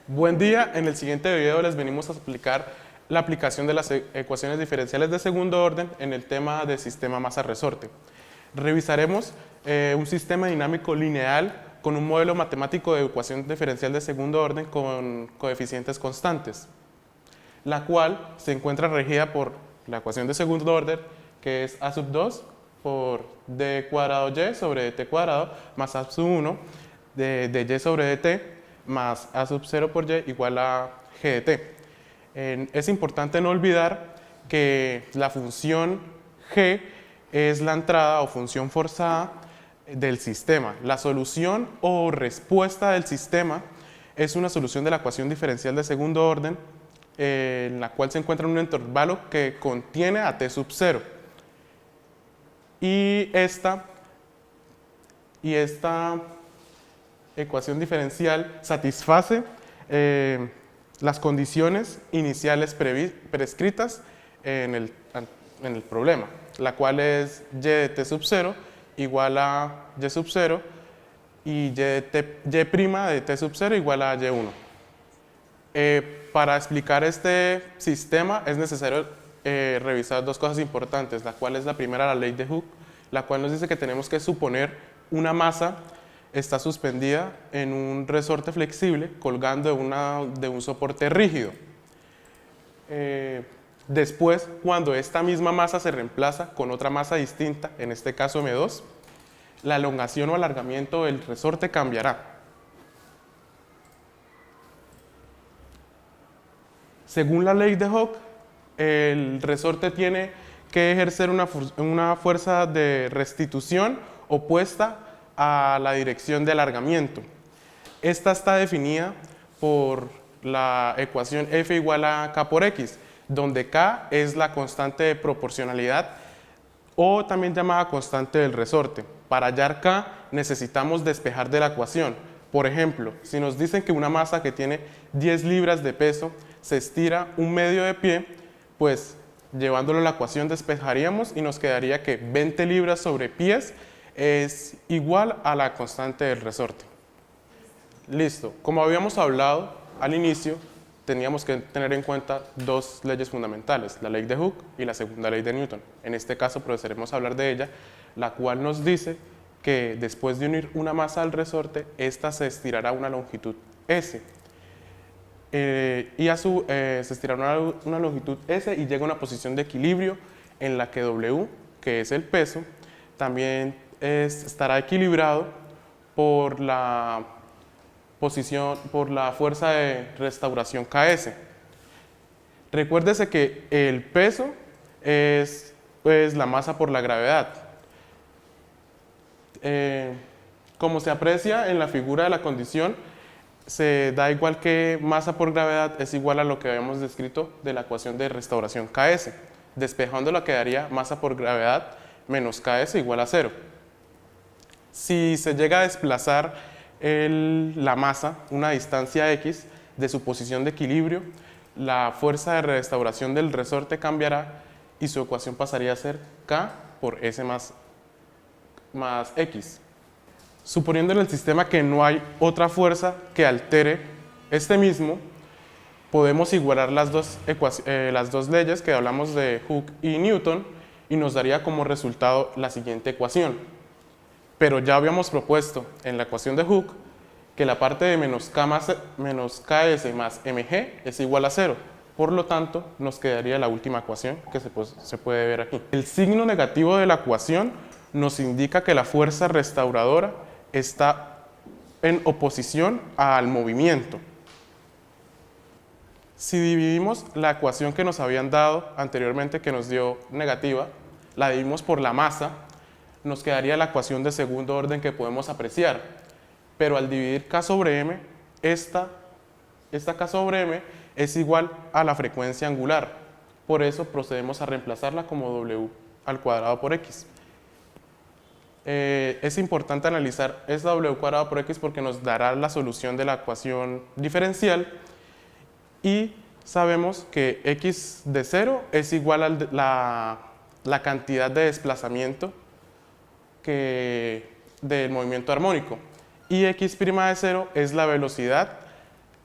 Buen día, en el siguiente video les venimos a explicar la aplicación de las ecuaciones diferenciales de segundo orden en el tema de sistema masa-resorte. Revisaremos un sistema dinámico lineal con un modelo matemático de ecuación diferencial de segundo orden con coeficientes constantes, la cual se encuentra regida por la ecuación de segundo orden, que es a sub 2 por d cuadrado y sobre dt cuadrado más a sub 1 de y sobre dt más a sub 0 por y igual a g de t. Es importante no olvidar que la función g es la entrada o función forzada del sistema. La solución o respuesta del sistema es una solución de la ecuación diferencial de segundo orden en la cual se encuentra un intervalo que contiene a t sub 0. Y esta ecuación diferencial satisface las condiciones iniciales prescritas en el problema, la cual es y de t sub 0 igual a y sub 0 y y' prima de t sub 0 igual a y1. Para explicar este sistema es necesario revisar dos cosas importantes, la cual es la primera, la ley de Hooke, la cual nos dice que tenemos que suponer una masa está suspendida en un resorte flexible colgando de un soporte rígido. Después, cuando esta misma masa se reemplaza con otra masa distinta, en este caso M2, la elongación o alargamiento del resorte cambiará. Según la ley de Hooke, el resorte tiene que ejercer una fuerza de restitución opuesta a la dirección de alargamiento. Esta está definida por la ecuación F igual a K por X, donde K es la constante de proporcionalidad o también llamada constante del resorte. Para hallar K necesitamos despejar de la ecuación. Por ejemplo, si nos dicen que una masa que tiene 10 libras de peso se estira un medio de pie, pues llevándolo a la ecuación despejaríamos y nos quedaría que 20 libras sobre pies es igual a la constante del resorte. Listo. Como habíamos hablado al inicio, teníamos que tener en cuenta dos leyes fundamentales, la ley de Hooke y la segunda ley de Newton. En este caso procederemos a hablar de ella, la cual nos dice que después de unir una masa al resorte, esta se estirará una longitud S. Se estirará una longitud S y llega a una posición de equilibrio en la que W, que es el peso, también estará equilibrado por la fuerza de restauración KS. Recuérdese que el peso es la masa por la gravedad. Como se aprecia en la figura de la condición, se da igual que masa por gravedad es igual a lo que habíamos descrito de la ecuación de restauración KS. Despejándola quedaría masa por gravedad menos KS igual a 0. Si se llega a desplazar la masa una distancia x de su posición de equilibrio, la fuerza de restauración del resorte cambiará y su ecuación pasaría a ser K por S más X. Suponiendo en el sistema que no hay otra fuerza que altere este mismo, podemos igualar las dos leyes que hablamos de Hooke y Newton y nos daría como resultado la siguiente ecuación. Pero ya habíamos propuesto en la ecuación de Hooke que la parte de menos KS más mg es igual a 0. Por lo tanto, nos quedaría la última ecuación que se puede ver aquí. El signo negativo de la ecuación nos indica que la fuerza restauradora está en oposición al movimiento. Si dividimos la ecuación que nos habían dado anteriormente, que nos dio negativa, la dividimos por la masa, nos quedaría la ecuación de segundo orden que podemos apreciar. Pero al dividir K sobre M, esta K sobre M es igual a la frecuencia angular. Por eso procedemos a reemplazarla como W al cuadrado por X. Es importante analizar esta W cuadrado por X porque nos dará la solución de la ecuación diferencial y sabemos que X de 0 es igual a la cantidad de desplazamiento del movimiento armónico y X' de 0 es la velocidad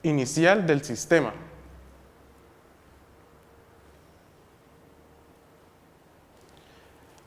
inicial del sistema.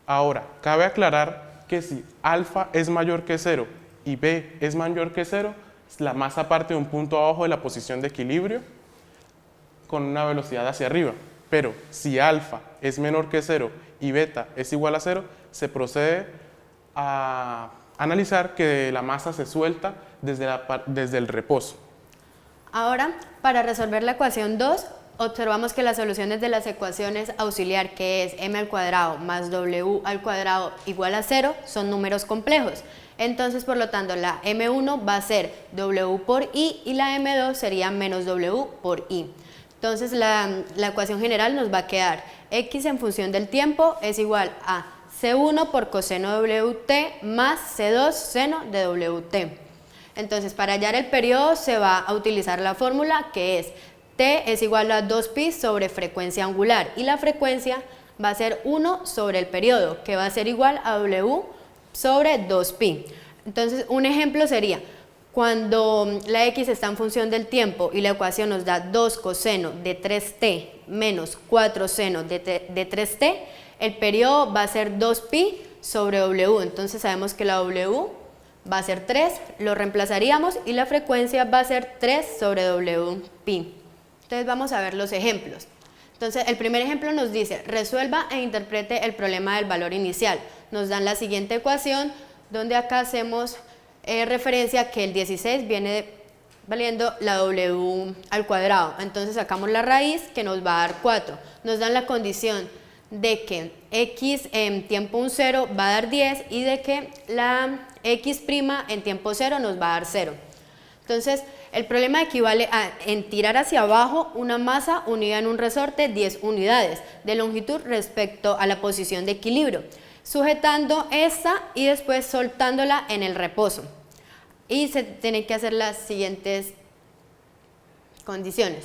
Ahora, cabe aclarar que si alfa es mayor que 0 y b es mayor que 0, la masa parte de un punto abajo de la posición de equilibrio con una velocidad hacia arriba. Pero si alfa es menor que 0 y beta es igual a 0, se procede a analizar que la masa se suelta desde el reposo. Ahora, para resolver la ecuación 2, observamos que las soluciones de las ecuaciones auxiliar, que es m al cuadrado más w al cuadrado igual a 0, son números complejos. Entonces, por lo tanto, la m1 va a ser w por i y la m2 sería menos w por i. Entonces, la ecuación general nos va a quedar x en función del tiempo es igual a c1 por coseno de wt más c2 seno de wt. Entonces, para hallar el periodo se va a utilizar la fórmula que es t es igual a 2pi sobre frecuencia angular y la frecuencia va a ser 1 sobre el periodo, que va a ser igual a w sobre 2pi. Entonces, un ejemplo sería cuando la x está en función del tiempo y la ecuación nos da 2 coseno de 3t menos 4 seno de 3t, el periodo va a ser 2pi sobre w. Entonces, sabemos que la w va a ser 3, lo reemplazaríamos y la frecuencia va a ser 3 sobre wpi. Entonces vamos a ver los ejemplos. Entonces el primer ejemplo nos dice, resuelva e interprete el problema del valor inicial. Nos dan la siguiente ecuación, donde acá hacemos referencia a que el 16 viene valiendo la w al cuadrado. Entonces sacamos la raíz que nos va a dar 4. Nos dan la condición de que x en tiempo 0 va a dar 10 y de que la x' en tiempo 0 nos va a dar 0. Entonces, el problema equivale a en tirar hacia abajo una masa unida en un resorte 10 unidades de longitud respecto a la posición de equilibrio, sujetando esta y después soltándola en el reposo. Y se tienen que hacer las siguientes condiciones.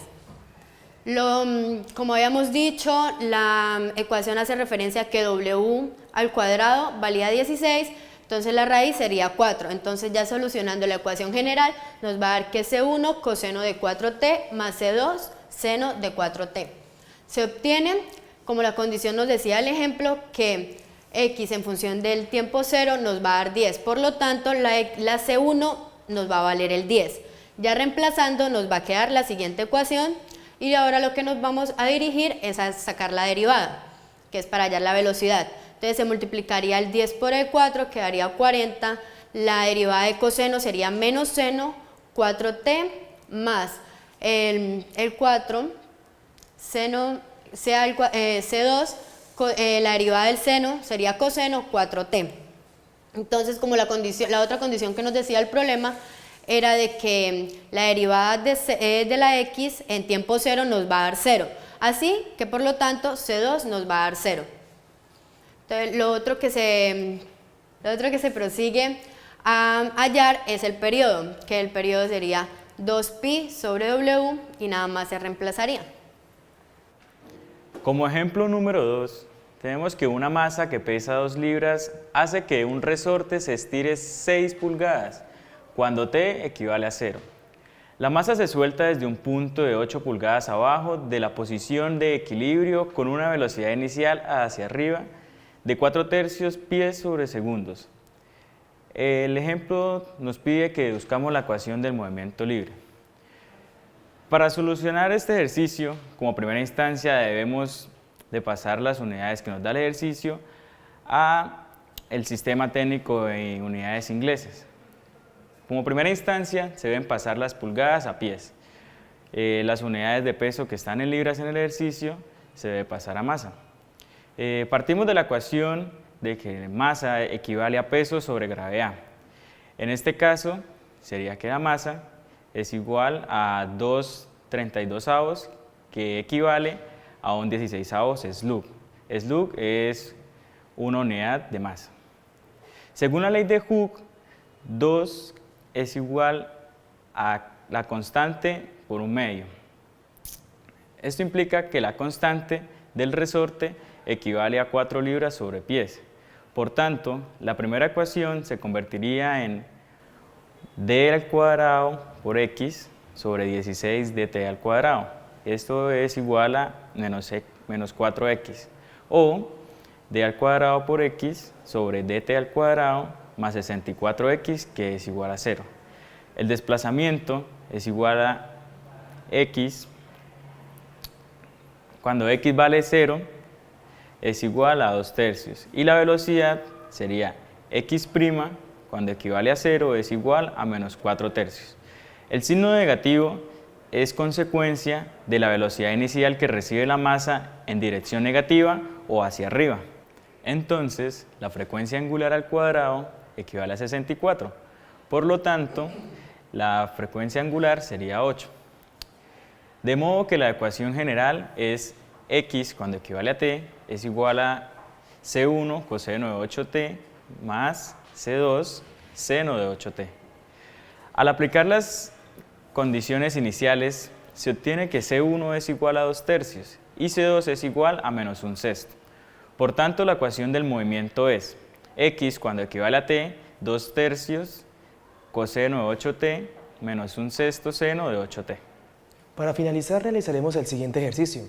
Como habíamos dicho, la ecuación hace referencia a que w al cuadrado valía 16, entonces la raíz sería 4. Entonces ya solucionando la ecuación general nos va a dar que C1 coseno de 4t más C2 seno de 4t. Se obtiene, como la condición nos decía el ejemplo, que x en función del tiempo 0 nos va a dar 10, por lo tanto la C1 nos va a valer el 10. Ya reemplazando nos va a quedar la siguiente ecuación y ahora lo que nos vamos a dirigir es a sacar la derivada, que es para hallar la velocidad. Entonces se multiplicaría el 10 por el 4, quedaría 40, la derivada de coseno sería menos seno 4t más el 4 seno sea el C2, la derivada del seno sería coseno 4t. Entonces, como la otra condición que nos decía el problema era de que la derivada de la x en tiempo 0 nos va a dar 0, así que por lo tanto C2 nos va a dar 0. Entonces, lo otro que se prosigue a hallar es el periodo, que el periodo sería 2pi sobre w y nada más se reemplazaría. Como ejemplo número 2, tenemos que una masa que pesa 2 libras hace que un resorte se estire 6 pulgadas, cuando t equivale a 0. La masa se suelta desde un punto de 8 pulgadas abajo de la posición de equilibrio con una velocidad inicial hacia arriba de 4/3 pies sobre segundos. El ejemplo nos pide que deduzcamos la ecuación del movimiento libre. Para solucionar este ejercicio, como primera instancia debemos de pasar las unidades que nos da el ejercicio a el sistema técnico en unidades inglesas. Como primera instancia se deben pasar las pulgadas a pies. Las unidades de peso que están en libras en el ejercicio se debe pasar a masa. Partimos de la ecuación de que masa equivale a peso sobre gravedad. En este caso sería que la masa es igual a 2/32, que equivale a un 16avo slug. Slug es una unidad de masa. Según la ley de Hooke, 2 es igual a la constante por un medio. Esto implica que la constante del resorte equivale a 4 libras sobre pies. Por tanto, la primera ecuación se convertiría en d al cuadrado por x sobre 16 dt al cuadrado. Esto es igual a menos 4x. O d al cuadrado por x sobre dt al cuadrado más 64x, que es igual a 0. El desplazamiento es igual a x, cuando x vale 0, es igual a 2/3. Y la velocidad sería x', cuando equivale a 0, es igual a menos 4/3. El signo negativo es consecuencia de la velocidad inicial que recibe la masa en dirección negativa o hacia arriba. Entonces, la frecuencia angular al cuadrado equivale a 64. Por lo tanto, la frecuencia angular sería 8. De modo que la ecuación general es x cuando equivale a t es igual a c1 coseno de 8t más c2 seno de 8t. Al aplicar las condiciones iniciales, se obtiene que c1 es igual a 2/3 y c2 es igual a menos 1/6. Por tanto, la ecuación del movimiento es x cuando equivale a t, 2/3 coseno de 8t menos 1/6 seno de 8t. Para finalizar, realizaremos el siguiente ejercicio.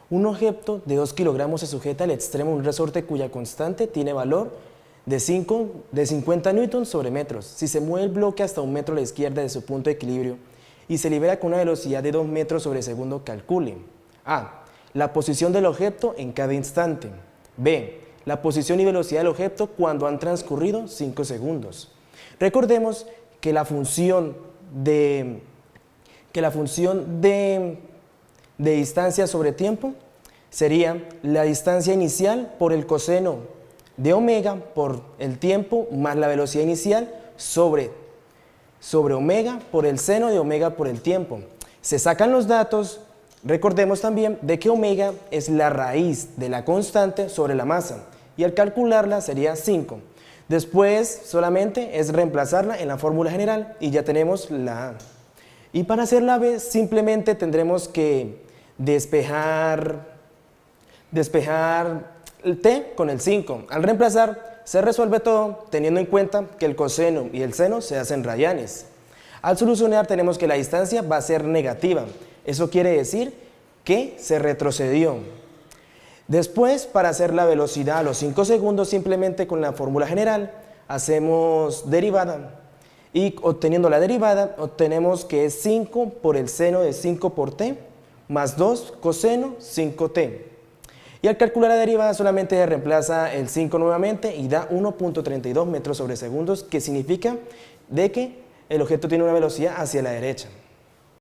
Un objeto de 2 kilogramos se sujeta al extremo de un resorte cuya constante tiene valor de 50 newtons sobre metros. Si se mueve el bloque hasta 1 metro a la izquierda de su punto de equilibrio y se libera con una velocidad de 2 metros sobre segundo, calcule: A. La posición del objeto en cada instante. B. La posición y velocidad del objeto cuando han transcurrido 5 segundos. Recordemos que la función de distancia sobre tiempo sería la distancia inicial por el coseno de omega por el tiempo más la velocidad inicial sobre omega por el seno de omega por el tiempo. Se sacan los datos, recordemos también de que omega es la raíz de la constante sobre la masa y al calcularla sería 5. Después solamente es reemplazarla en la fórmula general y ya tenemos la A. Y para hacer la B simplemente tendremos que despejar el t con el 5. Al reemplazar se resuelve todo teniendo en cuenta que el coseno y el seno se hacen radianes. Al solucionar tenemos que la distancia va a ser negativa. Eso quiere decir que se retrocedió. Después, para hacer la velocidad a los 5 segundos, simplemente con la fórmula general hacemos derivada. Y obteniendo la derivada, obtenemos que es 5 por el seno de 5 por t, más 2 coseno 5t. Y al calcular la derivada solamente reemplaza el 5 nuevamente y da 1.32 metros sobre segundos, que significa de que el objeto tiene una velocidad hacia la derecha.